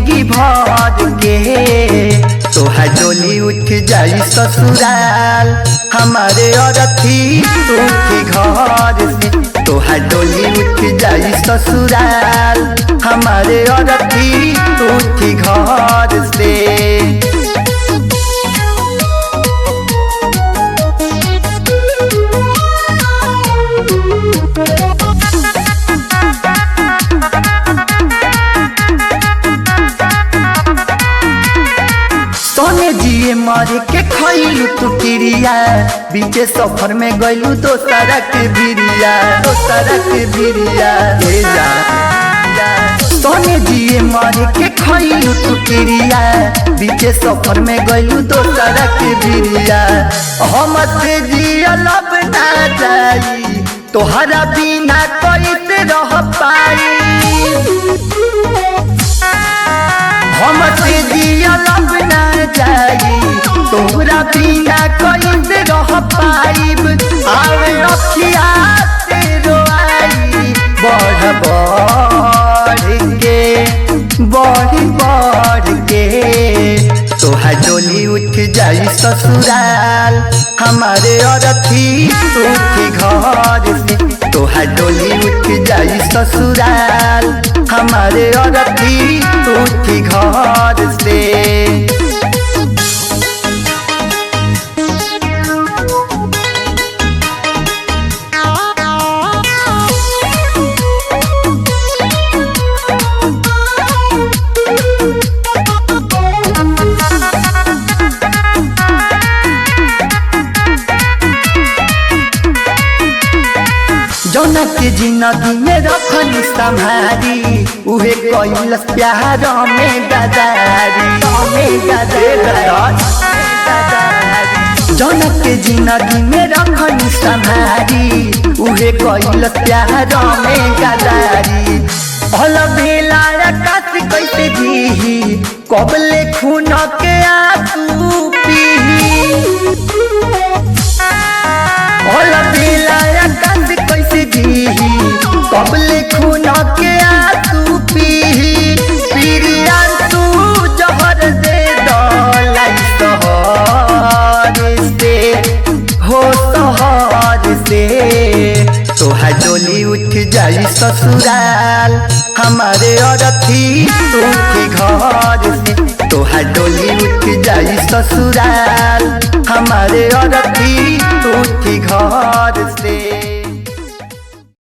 जिंदगी भर के। तोहार डोली उठ जाई ससुराल हमारे अरथी उठी घर से। तोहार डोली उठ जाई ससुराल हमारे अरथी उठी घर से। सोने जिए मारे के खैलू तू किरिया बीचे सफर में गैलू दोसरा के भिरिया ले जा। सोने जिए मारे के खैलू तू किरिया बीचे सफर में गैलू दोसरा के भिरिया। हम से जिया लब ना जाई तोहरा बिना कैसे रह पाई। हम से जिया लब ना जाई तोहरा बिना कैसे रह पाइब। आवे रखिया से रोआई बढ़ बढ़ के। तोहार डोली उठ जाई ससुराल हमारे अरथी उठी घर से। तोहार डोली उठ जाई ससुराल हमारे अरथी उठी घर से। जौना के जिंदगी में रखनी संभारी उहे कैलस प्यार में गदारी। जौना के जिंदगी में रखनी संभारी उहे कैलस प्यार में गदारी। हल भेला आकाश कैसे जीही कबले खून के आंसू पीही। हल भेला आकाश कैसे जीही कबले खून के आंसू पीही। पीरियान तू जहर दे दलाई सहर से हो सहर से। तोहार डोली उठ जाई ससुराल हमारे अरथी उठी घर से। तोहार डोली उठ जाई ससुराल